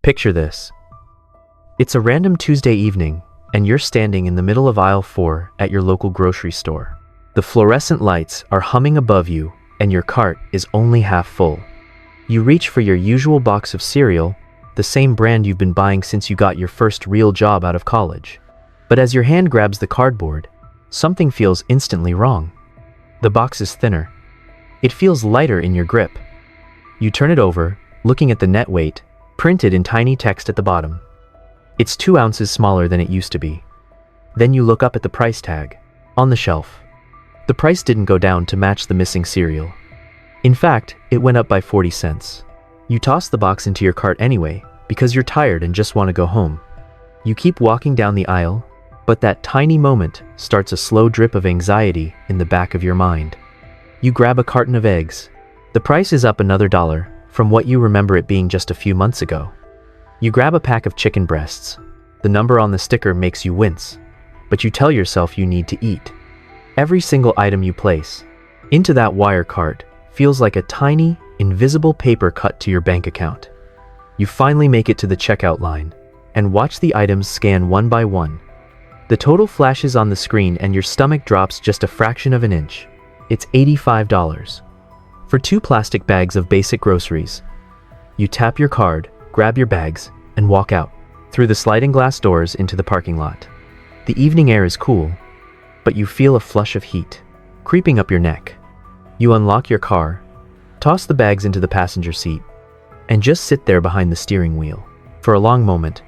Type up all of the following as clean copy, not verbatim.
Picture this. It's a random Tuesday evening, and you're standing in the middle of aisle 4 at your local grocery store. The fluorescent lights are humming above you, and your cart is only half full. You reach for your usual box of cereal, the same brand you've been buying since you got your first real job out of college. But as your hand grabs the cardboard, something feels instantly wrong. The box is thinner. It feels lighter in your grip. You turn it over, looking at the net weight, printed in tiny text at the bottom. It's 2 ounces smaller than it used to be. Then you look up at the price tag, on the shelf. The price didn't go down to match the missing cereal. In fact, it went up by 40 cents. You toss the box into your cart anyway, because you're tired and just want to go home. You keep walking down the aisle, but that tiny moment starts a slow drip of anxiety in the back of your mind. You grab a carton of eggs. The price is up another $1 from what you remember it being just a few months ago. You grab a pack of chicken breasts. The number on the sticker makes you wince, but you tell yourself you need to eat. Every single item you place into that wire cart feels like a tiny, invisible paper cut to your bank account. You finally make it to the checkout line and watch the items scan one by one. The total flashes on the screen and your stomach drops just a fraction of an inch. It's $85 for 2 plastic bags of basic groceries. You tap your card, grab your bags, and walk out through the sliding glass doors into the parking lot. The evening air is cool, but you feel a flush of heat creeping up your neck. You unlock your car, toss the bags into the passenger seat, and just sit there behind the steering wheel for a long moment.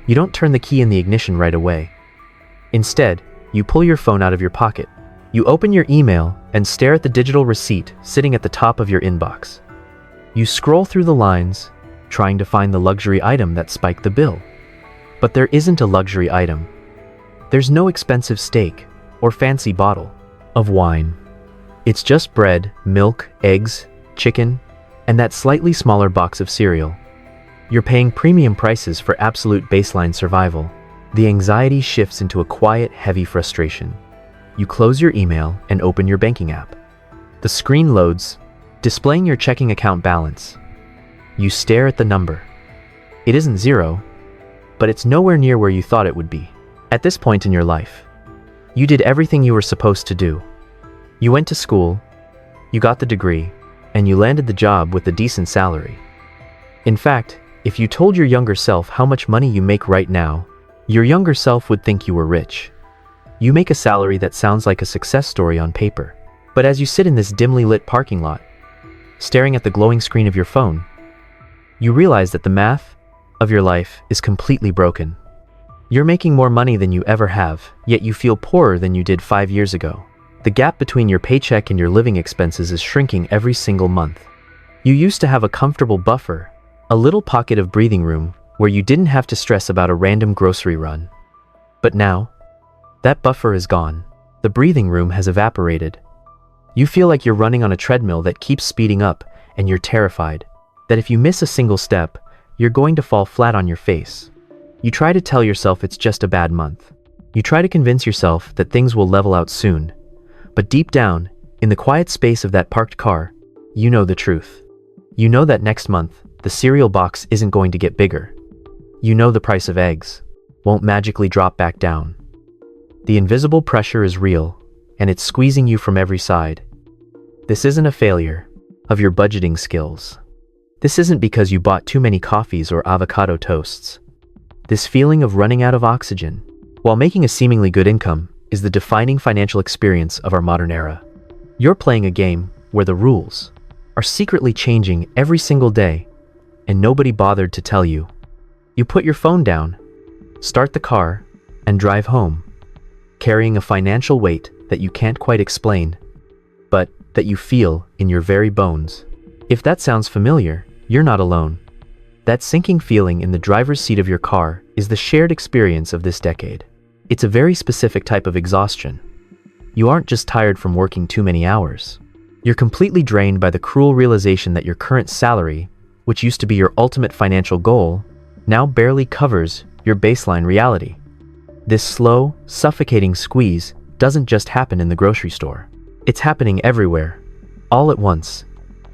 You don't turn the key in the ignition right away. Instead, you pull your phone out of your pocket. You open your email and stare at the digital receipt sitting at the top of your inbox. You scroll through the lines, trying to find the luxury item that spiked the bill. But there isn't a luxury item. There's no expensive steak or fancy bottle of wine. It's just bread, milk, eggs, chicken, and that slightly smaller box of cereal. You're paying premium prices for absolute baseline survival. The anxiety shifts into a quiet, heavy frustration. You close your email and open your banking app. The screen loads, displaying your checking account balance. You stare at the number. It isn't 0, but it's nowhere near where you thought it would be. At this point in your life, you did everything you were supposed to do. You went to school, you got the degree, and you landed the job with a decent salary. In fact, if you told your younger self how much money you make right now, your younger self would think you were rich. You make a salary that sounds like a success story on paper. But as you sit in this dimly lit parking lot, staring at the glowing screen of your phone, you realize that the math of your life is completely broken. You're making more money than you ever have, yet you feel poorer than you did 5 years ago. The gap between your paycheck and your living expenses is shrinking every single month. You used to have a comfortable buffer, a little pocket of breathing room where you didn't have to stress about a random grocery run. But now, that buffer is gone. The breathing room has evaporated. You feel like you're running on a treadmill that keeps speeding up, and you're terrified that if you miss a single step, you're going to fall flat on your face. You try to tell yourself it's just a bad month. You try to convince yourself that things will level out soon. But deep down, in the quiet space of that parked car, you know the truth. You know that next month, the cereal box isn't going to get bigger. You know the price of eggs won't magically drop back down. The invisible pressure is real, and it's squeezing you from every side. This isn't a failure of your budgeting skills. This isn't because you bought too many coffees or avocado toasts. This feeling of running out of oxygen while making a seemingly good income is the defining financial experience of our modern era. You're playing a game where the rules are secretly changing every single day, and nobody bothered to tell you. You put your phone down, start the car, and drive home, carrying a financial weight that you can't quite explain, but that you feel in your very bones. If that sounds familiar, you're not alone. That sinking feeling in the driver's seat of your car is the shared experience of this decade. It's a very specific type of exhaustion. You aren't just tired from working too many hours. You're completely drained by the cruel realization that your current salary, which used to be your ultimate financial goal, now barely covers your baseline reality. This slow, suffocating squeeze doesn't just happen in the grocery store. It's happening everywhere, all at once,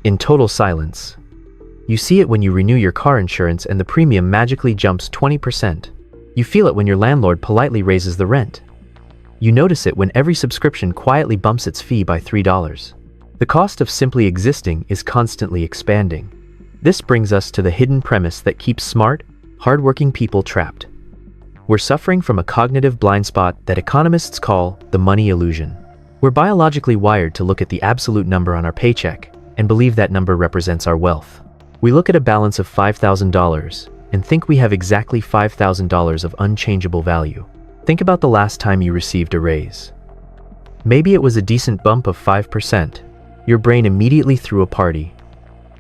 in total silence. You see it when you renew your car insurance and the premium magically jumps 20%. You feel it when your landlord politely raises the rent. You notice it when every subscription quietly bumps its fee by $3. The cost of simply existing is constantly expanding. This brings us to the hidden premise that keeps smart, hardworking people trapped. We're suffering from a cognitive blind spot that economists call the money illusion. We're biologically wired to look at the absolute number on our paycheck and believe that number represents our wealth. We look at a balance of $5,000 and think we have exactly $5,000 of unchangeable value. Think about the last time you received a raise. Maybe it was a decent bump of 5%. Your brain immediately threw a party.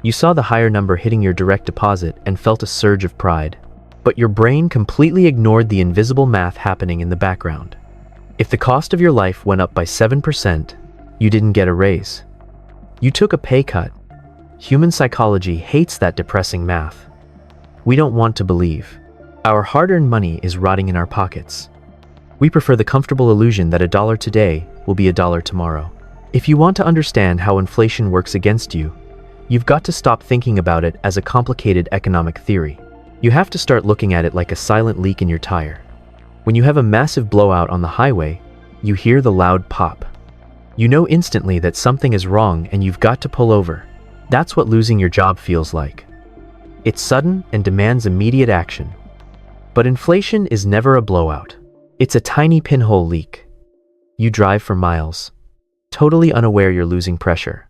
You saw the higher number hitting your direct deposit and felt a surge of pride. But your brain completely ignored the invisible math happening in the background. If the cost of your life went up by 7%, you didn't get a raise. You took a pay cut. Human psychology hates that depressing math. We don't want to believe. Our hard-earned money is rotting in our pockets. We prefer the comfortable illusion that $1 today will be $1 tomorrow. If you want to understand how inflation works against you, you've got to stop thinking about it as a complicated economic theory. You have to start looking at it like a silent leak in your tire. When you have a massive blowout on the highway, you hear the loud pop. You know instantly that something is wrong and you've got to pull over. That's what losing your job feels like. It's sudden and demands immediate action. But inflation is never a blowout. It's a tiny pinhole leak. You drive for miles, totally unaware you're losing pressure.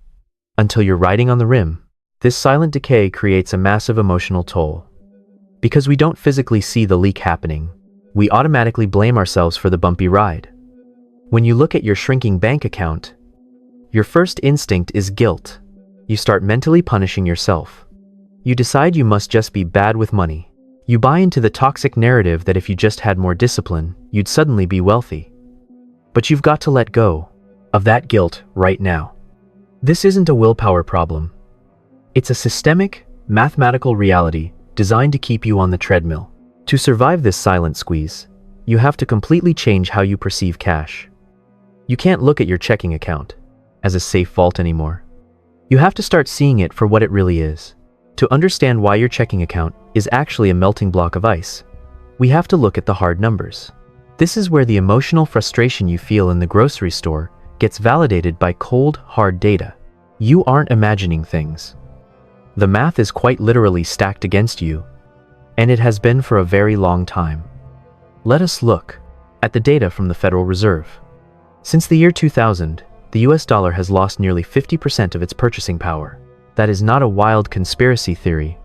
Until you're riding on the rim, this silent decay creates a massive emotional toll. Because we don't physically see the leak happening, we automatically blame ourselves for the bumpy ride. When you look at your shrinking bank account, your first instinct is guilt. You start mentally punishing yourself. You decide you must just be bad with money. You buy into the toxic narrative that if you just had more discipline, you'd suddenly be wealthy. But you've got to let go of that guilt right now. This isn't a willpower problem. It's a systemic, mathematical reality designed to keep you on the treadmill. To survive this silent squeeze, you have to completely change how you perceive cash. You can't look at your checking account as a safe vault anymore. You have to start seeing it for what it really is. To understand why your checking account is actually a melting block of ice, we have to look at the hard numbers. This is where the emotional frustration you feel in the grocery store gets validated by cold, hard data. You aren't imagining things. The math is quite literally stacked against you, and it has been for a very long time. Let us look at the data from the Federal Reserve. Since the year 2000, the US dollar has lost nearly 50% of its purchasing power. That is not a wild conspiracy theory.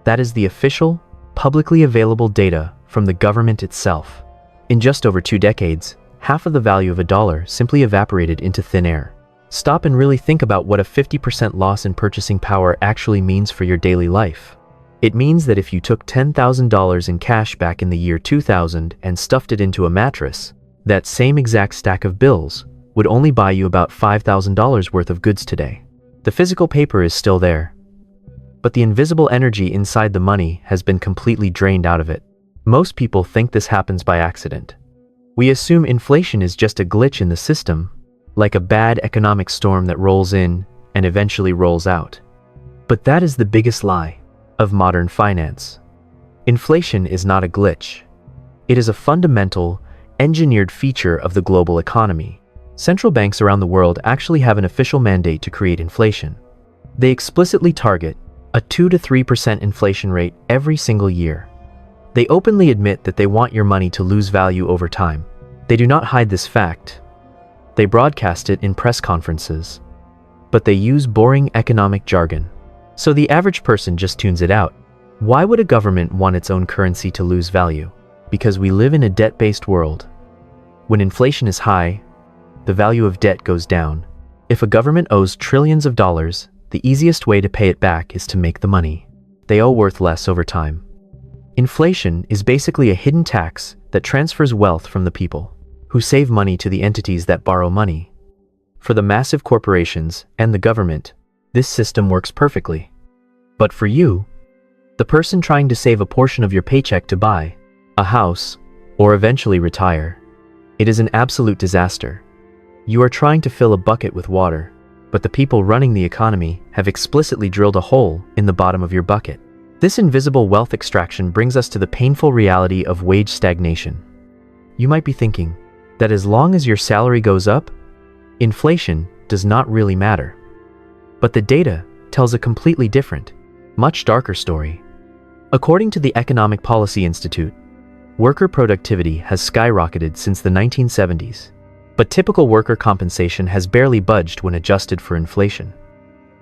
That is the official, publicly available data from the government itself. In just over 2 decades, half of the value of a dollar simply evaporated into thin air. Stop and really think about what a 50% loss in purchasing power actually means for your daily life. It means that if you took $10,000 in cash back in the year 2000 and stuffed it into a mattress, that same exact stack of bills would only buy you about $5,000 worth of goods today. The physical paper is still there, but the invisible energy inside the money has been completely drained out of it. Most people think this happens by accident. We assume inflation is just a glitch in the system, like a bad economic storm that rolls in and eventually rolls out. But that is the biggest lie of modern finance. Inflation is not a glitch. It is a fundamental, engineered feature of the global economy. Central banks around the world actually have an official mandate to create inflation. They explicitly target a 2 to 3% inflation rate every single year. They openly admit that they want your money to lose value over time. They do not hide this fact. They broadcast it in press conferences. But they use boring economic jargon, so the average person just tunes it out. Why would a government want its own currency to lose value? Because we live in a debt-based world. When inflation is high, the value of debt goes down. If a government owes trillions of dollars, the easiest way to pay it back is to make the money they owe worth less over time. Inflation is basically a hidden tax that transfers wealth from the people who save money to the entities that borrow money. For the massive corporations and the government, this system works perfectly. But for you, the person trying to save a portion of your paycheck to buy a house or eventually retire, it is an absolute disaster. You are trying to fill a bucket with water, but the people running the economy have explicitly drilled a hole in the bottom of your bucket. This invisible wealth extraction brings us to the painful reality of wage stagnation. You might be thinking that as long as your salary goes up, inflation does not really matter. But the data tells a completely different, much darker story. According to the Economic Policy Institute, worker productivity has skyrocketed since the 1970s, but typical worker compensation has barely budged when adjusted for inflation.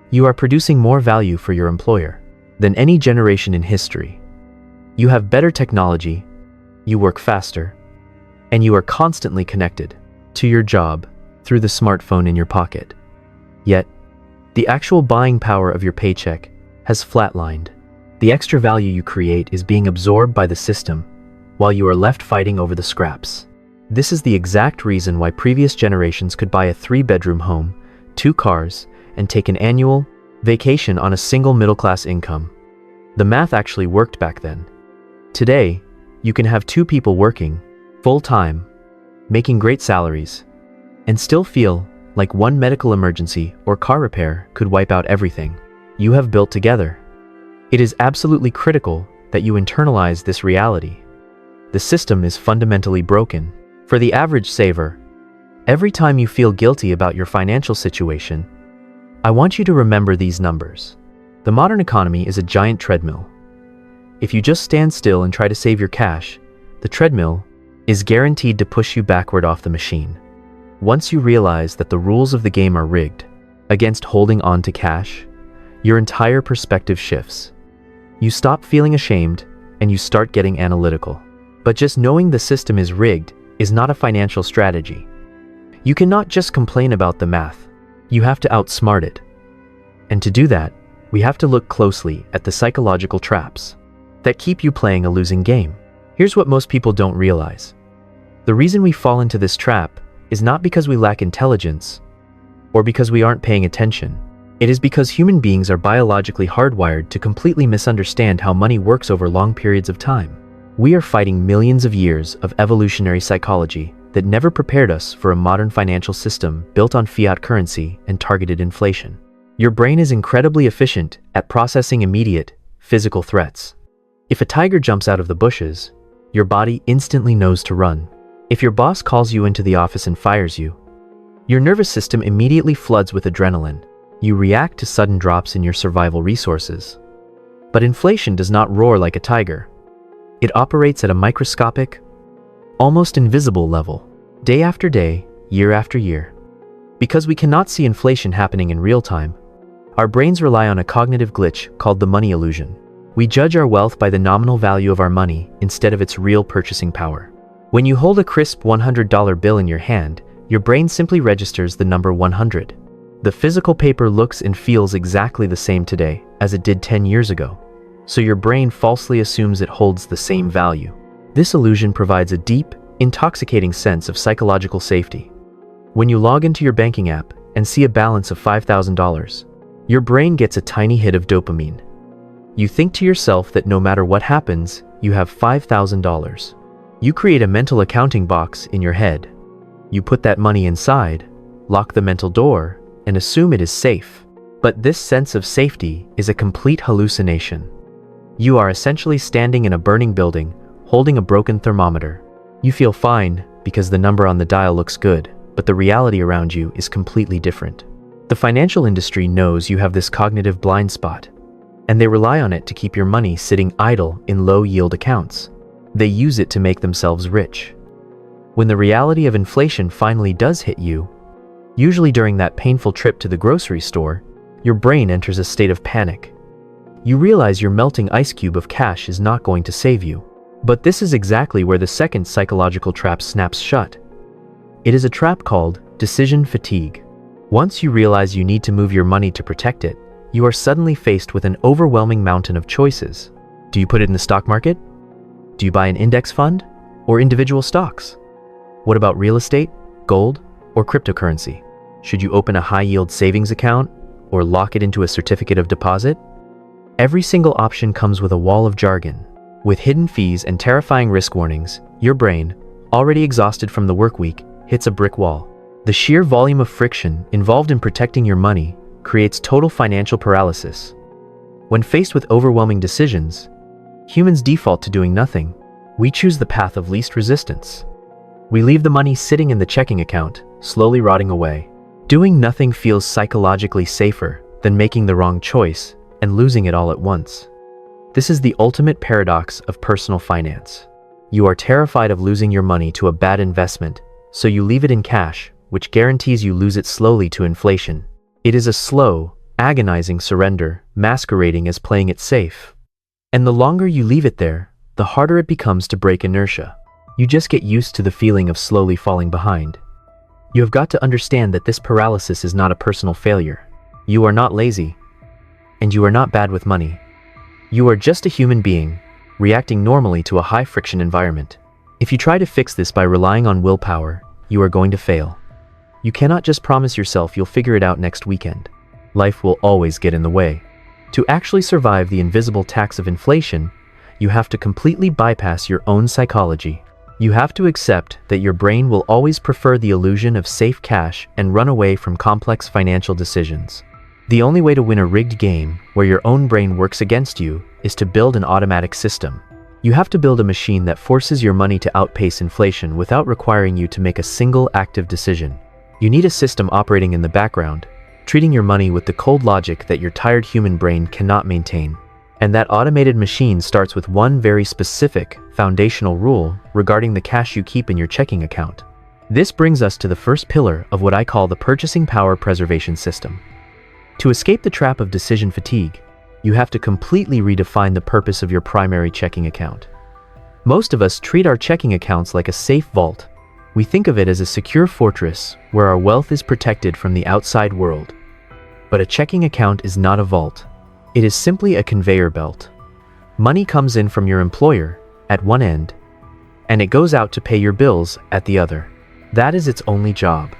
You are producing more value for your employer than any generation in history. You have better technology, you work faster, and you are constantly connected to your job through the smartphone in your pocket. Yet, the actual buying power of your paycheck has flatlined. The extra value you create is being absorbed by the system, while you are left fighting over the scraps. This is the exact reason why previous generations could buy a 3-bedroom home, 2 cars, and take an annual vacation on a single middle-class income. The math actually worked back then. Today, you can have 2 people working full-time, making great salaries, and still feel like one medical emergency or car repair could wipe out everything you have built together. It is absolutely critical that you internalize this reality. The system is fundamentally broken. For the average saver, every time you feel guilty about your financial situation, I want you to remember these numbers. The modern economy is a giant treadmill. If you just stand still and try to save your cash, the treadmill is guaranteed to push you backward off the machine. Once you realize that the rules of the game are rigged against holding on to cash, your entire perspective shifts. You stop feeling ashamed and you start getting analytical. But just knowing the system is rigged is not a financial strategy. You cannot just complain about the math. You have to outsmart it. And to do that, we have to look closely at the psychological traps that keep you playing a losing game. Here's what most people don't realize. The reason we fall into this trap is not because we lack intelligence or because we aren't paying attention. It is because human beings are biologically hardwired to completely misunderstand how money works over long periods of time. We are fighting millions of years of evolutionary psychology that never prepared us for a modern financial system built on fiat currency and targeted inflation. Your brain is incredibly efficient at processing immediate, physical threats. If a tiger jumps out of the bushes, your body instantly knows to run. If your boss calls you into the office and fires you, your nervous system immediately floods with adrenaline. You react to sudden drops in your survival resources. But inflation does not roar like a tiger. It operates at a microscopic, almost invisible level, day after day, year after year. Because we cannot see inflation happening in real time, our brains rely on a cognitive glitch called the money illusion. We judge our wealth by the nominal value of our money instead of its real purchasing power. When you hold a crisp $100 bill in your hand, your brain simply registers the number 100. The physical paper looks and feels exactly the same today as it did 10 years ago, so your brain falsely assumes it holds the same value. This illusion provides a deep, intoxicating sense of psychological safety. When you log into your banking app and see a balance of $5,000, your brain gets a tiny hit of dopamine. You think to yourself that no matter what happens, you have $5,000. You create a mental accounting box in your head. You put that money inside, lock the mental door, and assume it is safe. But this sense of safety is a complete hallucination. You are essentially standing in a burning building, holding a broken thermometer. You feel fine because the number on the dial looks good, but the reality around you is completely different. The financial industry knows you have this cognitive blind spot, and they rely on it to keep your money sitting idle in low-yield accounts. They use it to make themselves rich. When the reality of inflation finally does hit you, usually during that painful trip to the grocery store, your brain enters a state of panic. You realize your melting ice cube of cash is not going to save you. But this is exactly where the second psychological trap snaps shut. It is a trap called decision fatigue. Once you realize you need to move your money to protect it, you are suddenly faced with an overwhelming mountain of choices. Do you put it in the stock market? Do you buy an index fund or individual stocks? What about real estate, gold, or cryptocurrency? Should you open a high-yield savings account or lock it into a certificate of deposit? Every single option comes with a wall of jargon. With hidden fees and terrifying risk warnings, your brain, already exhausted from the work week, hits a brick wall. The sheer volume of friction involved in protecting your money creates total financial paralysis. When faced with overwhelming decisions, humans default to doing nothing. We choose the path of least resistance. We leave the money sitting in the checking account, slowly rotting away. Doing nothing feels psychologically safer than making the wrong choice and losing it all at once. This is the ultimate paradox of personal finance. You are terrified of losing your money to a bad investment, so you leave it in cash, which guarantees you lose it slowly to inflation. It is a slow, agonizing surrender, masquerading as playing it safe. And the longer you leave it there, the harder it becomes to break inertia. You just get used to the feeling of slowly falling behind. You have got to understand that this paralysis is not a personal failure. You are not lazy, and you are not bad with money. You are just a human being, reacting normally to a high-friction environment. If you try to fix this by relying on willpower, you are going to fail. You cannot just promise yourself you'll figure it out next weekend. Life will always get in the way. To actually survive the invisible tax of inflation, you have to completely bypass your own psychology. You have to accept that your brain will always prefer the illusion of safe cash and run away from complex financial decisions. The only way to win a rigged game where your own brain works against you is to build an automatic system. You have to build a machine that forces your money to outpace inflation without requiring you to make a single active decision. You need a system operating in the background, treating your money with the cold logic that your tired human brain cannot maintain. And that automated machine starts with one very specific, foundational rule regarding the cash you keep in your checking account. This brings us to the first pillar of what I call the purchasing power preservation system. To escape the trap of decision fatigue, you have to completely redefine the purpose of your primary checking account. Most of us treat our checking accounts like a safe vault. We think of it as a secure fortress where our wealth is protected from the outside world. But a checking account is not a vault. It is simply a conveyor belt. Money comes in from your employer at one end, and it goes out to pay your bills at the other. That is its only job.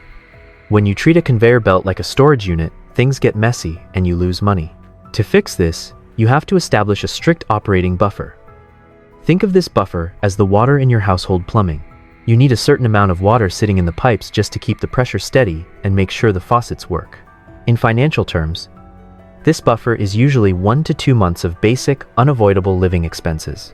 When you treat a conveyor belt like a storage unit, things get messy and you lose money. To fix this, you have to establish a strict operating buffer. Think of this buffer as the water in your household plumbing. You need a certain amount of water sitting in the pipes just to keep the pressure steady and make sure the faucets work. In financial terms, this buffer is usually 1 to 2 months of basic, unavoidable living expenses.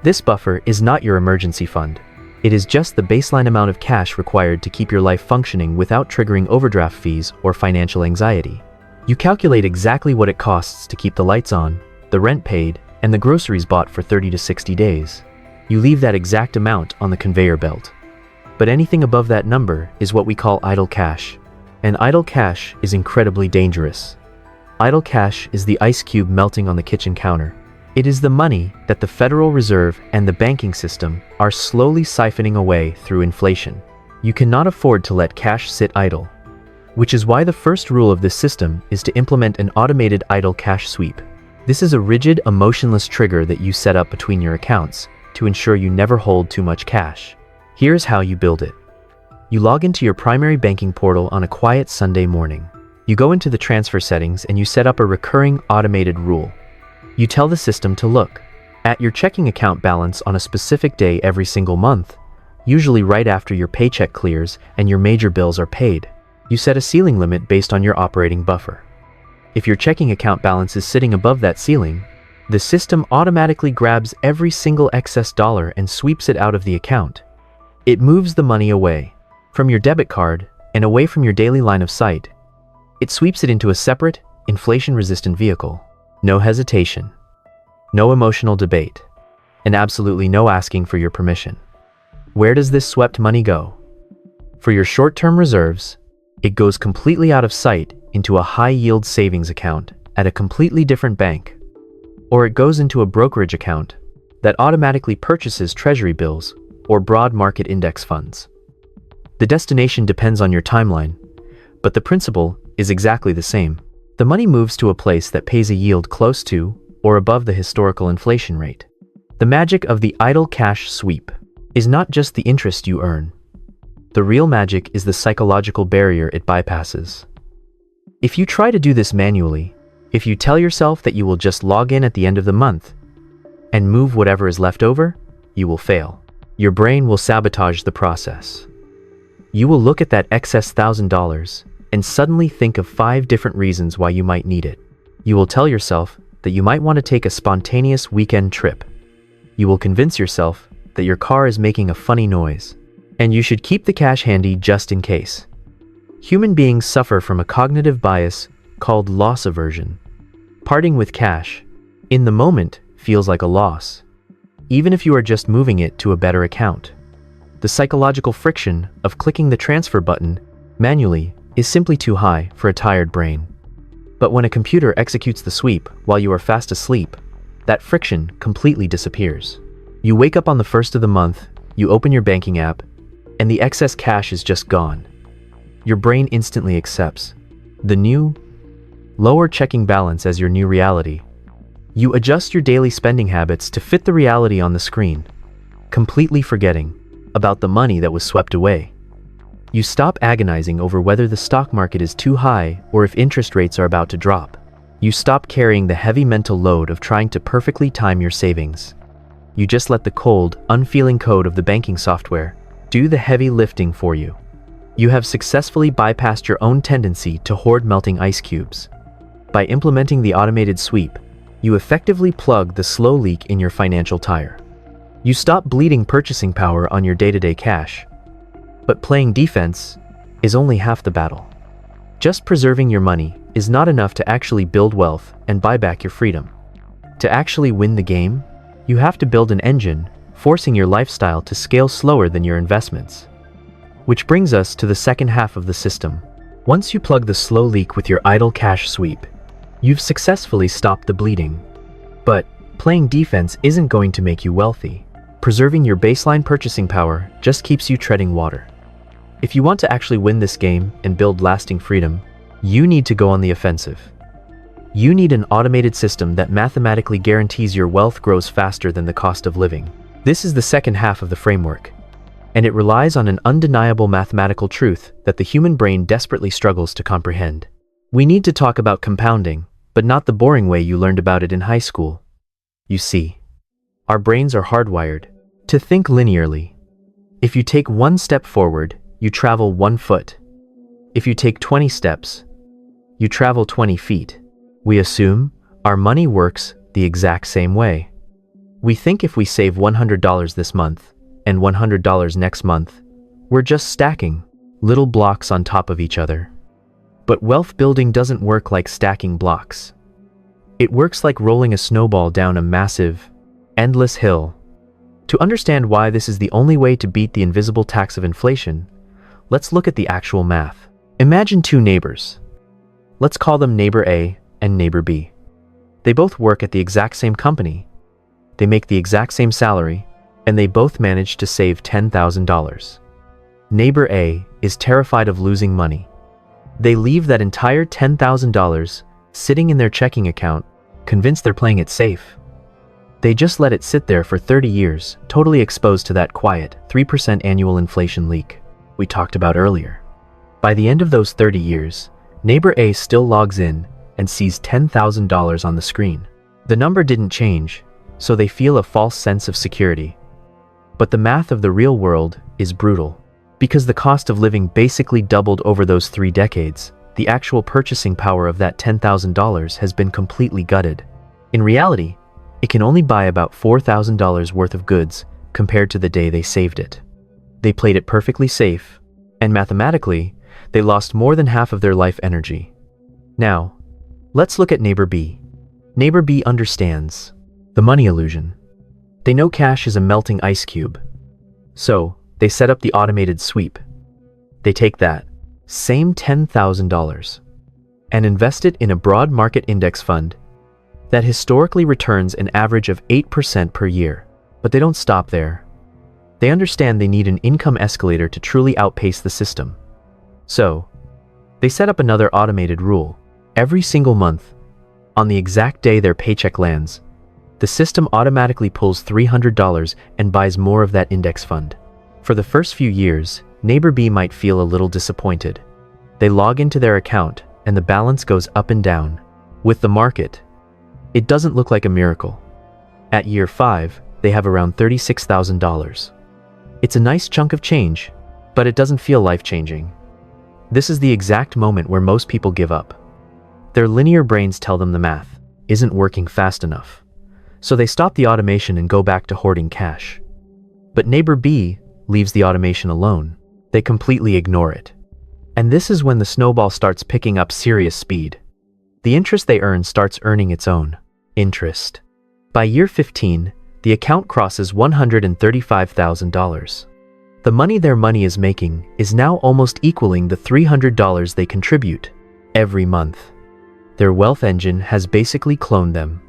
This buffer is not your emergency fund. It is just the baseline amount of cash required to keep your life functioning without triggering overdraft fees or financial anxiety. You calculate exactly what it costs to keep the lights on, the rent paid, and the groceries bought for 30 to 60 days. You leave that exact amount on the conveyor belt. But anything above that number is what we call idle cash. And idle cash is incredibly dangerous. Idle cash is the ice cube melting on the kitchen counter. It is the money that the Federal Reserve and the banking system are slowly siphoning away through inflation. You cannot afford to let cash sit idle, which is why the first rule of this system is to implement an automated idle cash sweep. This is a rigid, emotionless trigger that you set up between your accounts to ensure you never hold too much cash. Here's how you build it. You log into your primary banking portal on a quiet Sunday morning. You go into the transfer settings and you set up a recurring automated rule. You tell the system to look at your checking account balance on a specific day every single month, usually right after your paycheck clears and your major bills are paid. You set a ceiling limit based on your operating buffer. If your checking account balance is sitting above that ceiling, the system automatically grabs every single excess dollar and sweeps it out of the account. It moves the money away from your debit card and away from your daily line of sight. It sweeps it into a separate, inflation-resistant vehicle. No hesitation, no emotional debate, and absolutely no asking for your permission. Where does this swept money go? For your short-term reserves, it goes completely out of sight into a high-yield savings account at a completely different bank, or it goes into a brokerage account that automatically purchases treasury bills or broad market index funds. The destination depends on your timeline, but the principle is exactly the same. The money moves to a place that pays a yield close to or above the historical inflation rate. The magic of the idle cash sweep is not just the interest you earn. The real magic is the psychological barrier it bypasses. If you try to do this manually, if you tell yourself that you will just log in at the end of the month and move whatever is left over, you will fail. Your brain will sabotage the process. You will look at that excess $1,000 and suddenly think of 5 different reasons why you might need it. You will tell yourself that you might want to take a spontaneous weekend trip. You will convince yourself that your car is making a funny noise, and you should keep the cash handy just in case. Human beings suffer from a cognitive bias called loss aversion. Parting with cash, in the moment, feels like a loss, even if you are just moving it to a better account. The psychological friction of clicking the transfer button manually is simply too high for a tired brain. But when a computer executes the sweep while you are fast asleep, that friction completely disappears. You wake up on the 1st of the month, you open your banking app, and the excess cash is just gone. Your brain instantly accepts the new, lower checking balance as your new reality. You adjust your daily spending habits to fit the reality on the screen, completely forgetting about the money that was swept away. You stop agonizing over whether the stock market is too high or if interest rates are about to drop. You stop carrying the heavy mental load of trying to perfectly time your savings. You just let the cold, unfeeling code of the banking software do the heavy lifting for you. You have successfully bypassed your own tendency to hoard melting ice cubes. By implementing the automated sweep, you effectively plug the slow leak in your financial tire. You stop bleeding purchasing power on your day-to-day cash. But playing defense is only half the battle. Just preserving your money is not enough to actually build wealth and buy back your freedom. To actually win the game, you have to build an engine, forcing your lifestyle to scale slower than your investments. Which brings us to the second half of the system. Once you plug the slow leak with your idle cash sweep, you've successfully stopped the bleeding. But playing defense isn't going to make you wealthy. Preserving your baseline purchasing power just keeps you treading water. If you want to actually win this game and build lasting freedom, you need to go on the offensive. You need an automated system that mathematically guarantees your wealth grows faster than the cost of living. This is the second half of the framework, and it relies on an undeniable mathematical truth that the human brain desperately struggles to comprehend. We need to talk about compounding, but not the boring way you learned about it in high school. You see, our brains are hardwired to think linearly. If you take 1 step forward, you travel 1 foot. If you take 20 steps, you travel 20 feet. We assume our money works the exact same way. We think if we save $100 this month and $100 next month, we're just stacking little blocks on top of each other. But wealth building doesn't work like stacking blocks. It works like rolling a snowball down a massive, endless hill. To understand why this is the only way to beat the invisible tax of inflation, let's look at the actual math. Imagine 2 neighbors. Let's call them neighbor A and neighbor B. They both work at the exact same company. They make the exact same salary, and they both manage to save $10,000. Neighbor A is terrified of losing money. They leave that entire $10,000 sitting in their checking account, convinced they're playing it safe. They just let it sit there for 30 years, totally exposed to that quiet 3% annual inflation leak we talked about earlier. By the end of those 30 years, neighbor A still logs in and sees $10,000 on the screen. The number didn't change, so they feel a false sense of security. But the math of the real world is brutal. Because the cost of living basically doubled over those 3 decades, the actual purchasing power of that $10,000 has been completely gutted. In reality, it can only buy about $4,000 worth of goods compared to the day they saved it. They played it perfectly safe, and mathematically, they lost more than half of their life energy. Now, let's look at neighbor B. Neighbor B understands the money illusion. They know cash is a melting ice cube. So, they set up the automated sweep. They take that same $10,000 and invest it in a broad market index fund that historically returns an average of 8% per year. But they don't stop there. They understand they need an income escalator to truly outpace the system. So, they set up another automated rule. Every single month, on the exact day their paycheck lands, the system automatically pulls $300 and buys more of that index fund. For the first few years, neighbor B might feel a little disappointed. They log into their account and the balance goes up and down. With the market, it doesn't look like a miracle. At year 5, they have around $36,000. It's a nice chunk of change, But it doesn't feel life-changing. This is the exact moment where most people give up. Their linear brains tell them the math isn't working fast enough. So they stop the automation and go back to hoarding cash. But neighbor B leaves the automation alone. They completely ignore it. And this is when the snowball starts picking up serious speed. The interest they earn starts earning its own interest. By year 15, the account crosses $135,000. The money their money is making is now almost equaling the $300 they contribute every month. Their wealth engine has basically cloned them,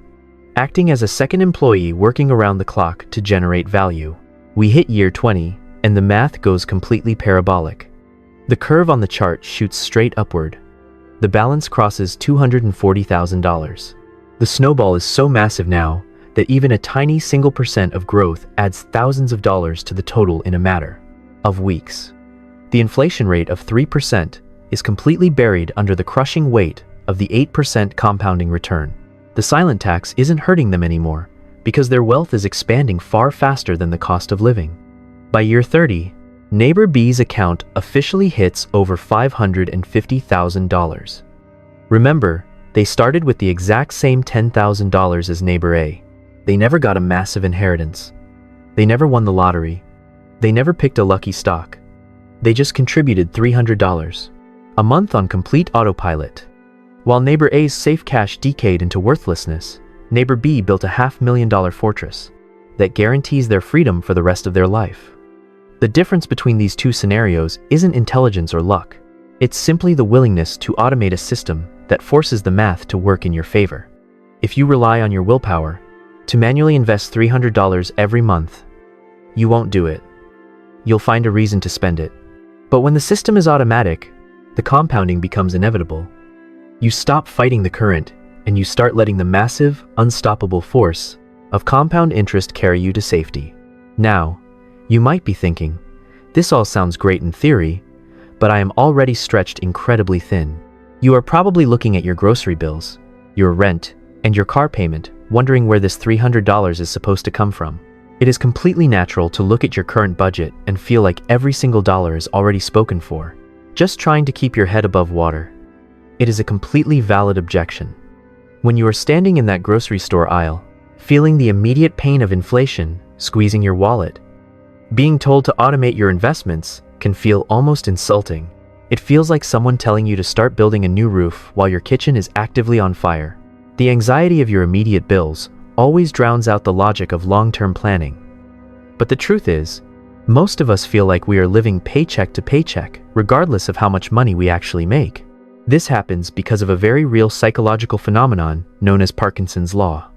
acting as a second employee working around the clock to generate value. We hit year 20, and the math goes completely parabolic. The curve on the chart shoots straight upward. The balance crosses $240,000. The snowball is so massive now that even a tiny single % of growth adds thousands of dollars to the total in a matter of weeks. The inflation rate of 3% is completely buried under the crushing weight of the 8% compounding return. The silent tax isn't hurting them anymore because their wealth is expanding far faster than the cost of living. By year 30, neighbor B's account officially hits over $550,000. Remember, they started with the exact same $10,000 as neighbor A. They never got a massive inheritance. They never won the lottery. They never picked a lucky stock. They just contributed $300 a month on complete autopilot. While neighbor A's safe cash decayed into worthlessness, neighbor B built a $500,000 fortress that guarantees their freedom for the rest of their life. The difference between these two scenarios isn't intelligence or luck. It's simply the willingness to automate a system that forces the math to work in your favor. If you rely on your willpower to manually invest $300 every month, you won't do it. You'll find a reason to spend it. But when the system is automatic, the compounding becomes inevitable. You stop fighting the current, and you start letting the massive, unstoppable force of compound interest carry you to safety. Now, you might be thinking, this all sounds great in theory, but I am already stretched incredibly thin. You are probably looking at your grocery bills, your rent, and your car payment, wondering where this $300 is supposed to come from. It is completely natural to look at your current budget and feel like every single dollar is already spoken for, just trying to keep your head above water. It is a completely valid objection. When you are standing in that grocery store aisle, feeling the immediate pain of inflation squeezing your wallet, being told to automate your investments can feel almost insulting. It feels like someone telling you to start building a new roof while your kitchen is actively on fire. The anxiety of your immediate bills always drowns out the logic of long-term planning. But the truth is, most of us feel like we are living paycheck to paycheck, regardless of how much money we actually make. This happens because of a very real psychological phenomenon known as Parkinson's Law.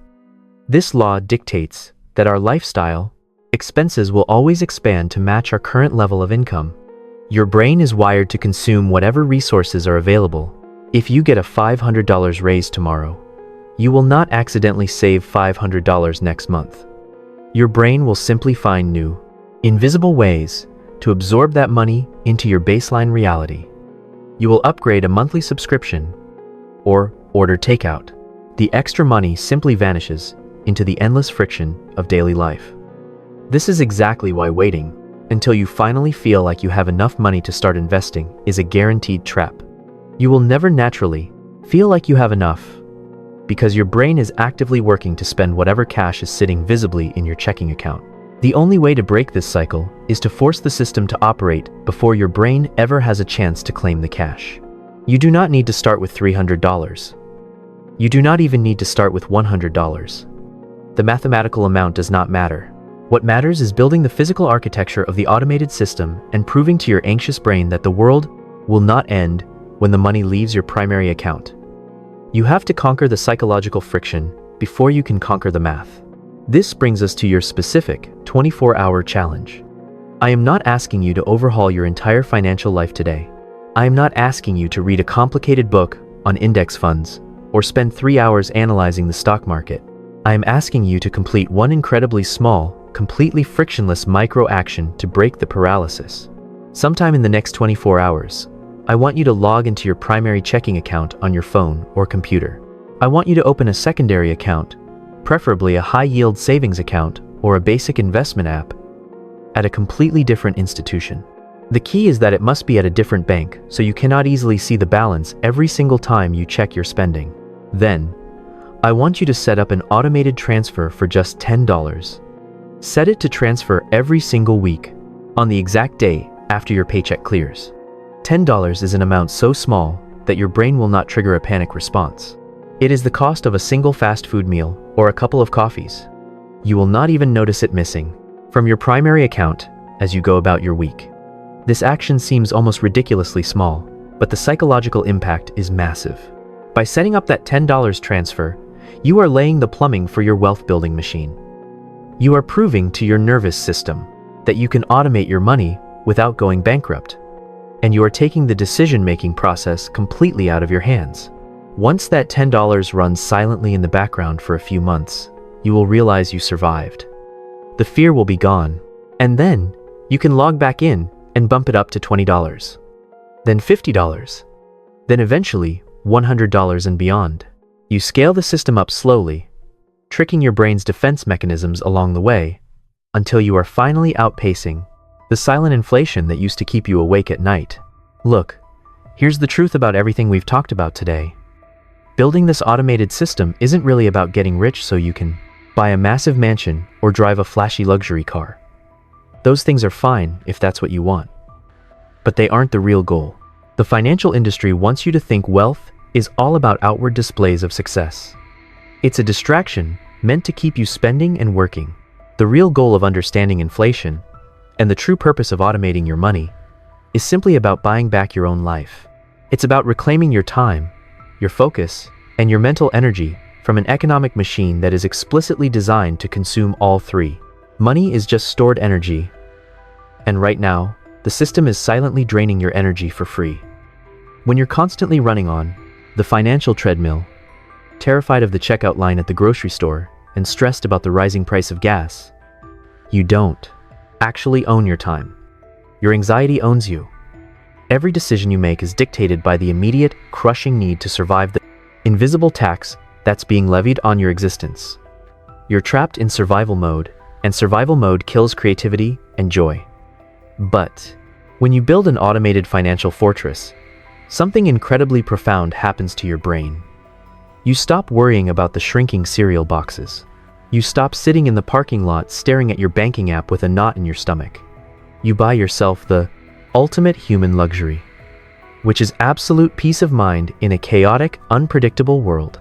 This law dictates that our lifestyle expenses will always expand to match our current level of income. Your brain is wired to consume whatever resources are available. If you get a $500 raise tomorrow, you will not accidentally save $500 next month. Your brain will simply find new, invisible ways to absorb that money into your baseline reality. You will upgrade a monthly subscription or order takeout. The extra money simply vanishes into the endless friction of daily life. This is exactly why waiting until you finally feel like you have enough money to start investing is a guaranteed trap. You will never naturally feel like you have enough because your brain is actively working to spend whatever cash is sitting visibly in your checking account. The only way to break this cycle is to force the system to operate before your brain ever has a chance to claim the cash. You do not need to start with $300. You do not even need to start with $100. The mathematical amount does not matter. What matters is building the physical architecture of the automated system and proving to your anxious brain that the world will not end when the money leaves your primary account. You have to conquer the psychological friction before you can conquer the math. This brings us to your specific 24-hour challenge. I am not asking you to overhaul your entire financial life today. I am not asking you to read a complicated book on index funds or spend 3 hours analyzing the stock market. I am asking you to complete one incredibly small, completely frictionless micro-action to break the paralysis. Sometime in the next 24 hours, I want you to log into your primary checking account on your phone or computer. I want you to open a secondary account, preferably a high-yield savings account or a basic investment app, at a completely different institution. The key is that it must be at a different bank, so you cannot easily see the balance every single time you check your spending. Then, I want you to set up an automated transfer for just $10. Set it to transfer every single week, on the exact day after your paycheck clears. $10 is an amount so small that your brain will not trigger a panic response. It is the cost of a single fast food meal or a couple of coffees. You will not even notice it missing from your primary account as you go about your week. This action seems almost ridiculously small, but the psychological impact is massive. By setting up that $10 transfer, you are laying the plumbing for your wealth-building machine. You are proving to your nervous system that you can automate your money without going bankrupt, and you are taking the decision-making process completely out of your hands. Once that $10 runs silently in the background for a few months, you will realize you survived. The fear will be gone, and then you can log back in and bump it up to $20, then $50, then eventually $100 and beyond. You scale the system up slowly, tricking your brain's defense mechanisms along the way, until you are finally outpacing the silent inflation that used to keep you awake at night. Look, here's the truth about everything we've talked about today. Building this automated system isn't really about getting rich so you can buy a massive mansion or drive a flashy luxury car. Those things are fine if that's what you want. But they aren't the real goal. The financial industry wants you to think wealth is all about outward displays of success. It's a distraction meant to keep you spending and working. The real goal of understanding inflation, and the true purpose of automating your money, is simply about buying back your own life. It's about reclaiming your time, your focus, and your mental energy from an economic machine that is explicitly designed to consume all three. Money is just stored energy, and right now, the system is silently draining your energy for free. When you're constantly running on the financial treadmill, terrified of the checkout line at the grocery store, and stressed about the rising price of gas, you don't actually own your time. Your anxiety owns you. Every decision you make is dictated by the immediate, crushing need to survive the invisible tax that's being levied on your existence. You're trapped in survival mode, and survival mode kills creativity and joy. But when you build an automated financial fortress, something incredibly profound happens to your brain. You stop worrying about the shrinking cereal boxes. You stop sitting in the parking lot staring at your banking app with a knot in your stomach. You buy yourself the ultimate human luxury, which is absolute peace of mind in a chaotic, unpredictable world.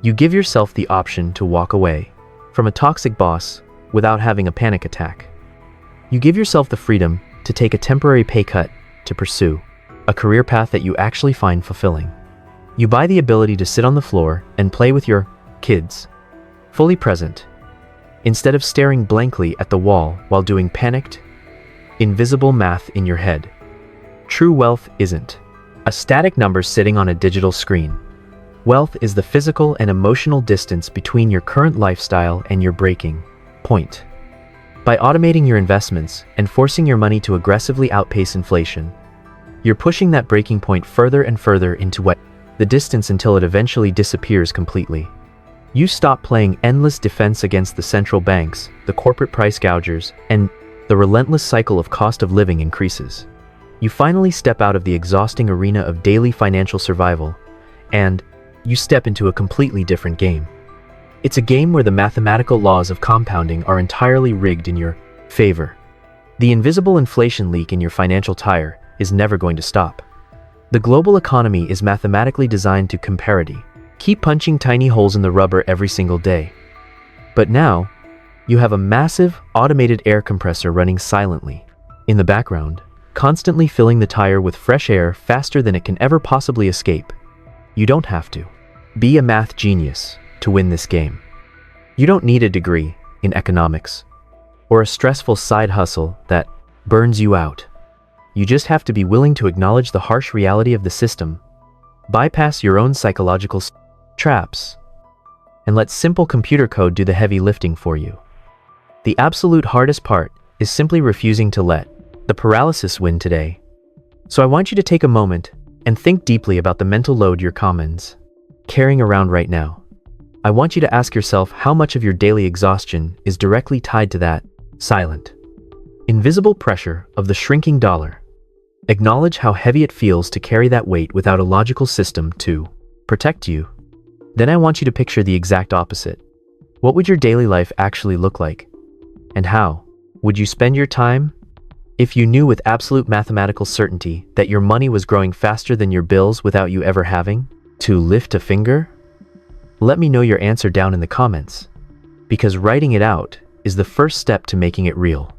You give yourself the option to walk away from a toxic boss without having a panic attack. You give yourself the freedom to take a temporary pay cut to pursue a career path that you actually find fulfilling. You buy the ability to sit on the floor and play with your kids, fully present, instead of staring blankly at the wall while doing panicked, invisible math in your head. True wealth isn't a static number sitting on a digital screen. Wealth is the physical and emotional distance between your current lifestyle and your breaking point. By automating your investments and forcing your money to aggressively outpace inflation, you're pushing that breaking point further and further into the distance until it eventually disappears completely. You stop playing endless defense against the central banks, the corporate price gougers, and the relentless cycle of cost of living increases. You finally step out of the exhausting arena of daily financial survival, and you step into a completely different game. It's a game where the mathematical laws of compounding are entirely rigged in your favor. The invisible inflation leak in your financial tire is never going to stop. The global economy is mathematically designed to comparity. Keep punching tiny holes in the rubber every single day. But now, you have a massive, automated air compressor running silently in the background, constantly filling the tire with fresh air faster than it can ever possibly escape. You don't have to be a math genius to win this game. You don't need a degree in economics or a stressful side hustle that burns you out. You just have to be willing to acknowledge the harsh reality of the system, bypass your own psychological traps, and let simple computer code do the heavy lifting for you. The absolute hardest part is simply refusing to let the paralysis win today. So I want you to take a moment and think deeply about the mental load you're carrying around right now. I want you to ask yourself how much of your daily exhaustion is directly tied to that silent, invisible pressure of the shrinking dollar Acknowledge how heavy it feels to carry that weight without a logical system to protect you. Then I want you to picture the exact opposite. What would your daily life actually look like? And how would you spend your time if you knew with absolute mathematical certainty that your money was growing faster than your bills without you ever having to lift a finger? Let me know your answer down in the comments, because writing it out is the first step to making it real.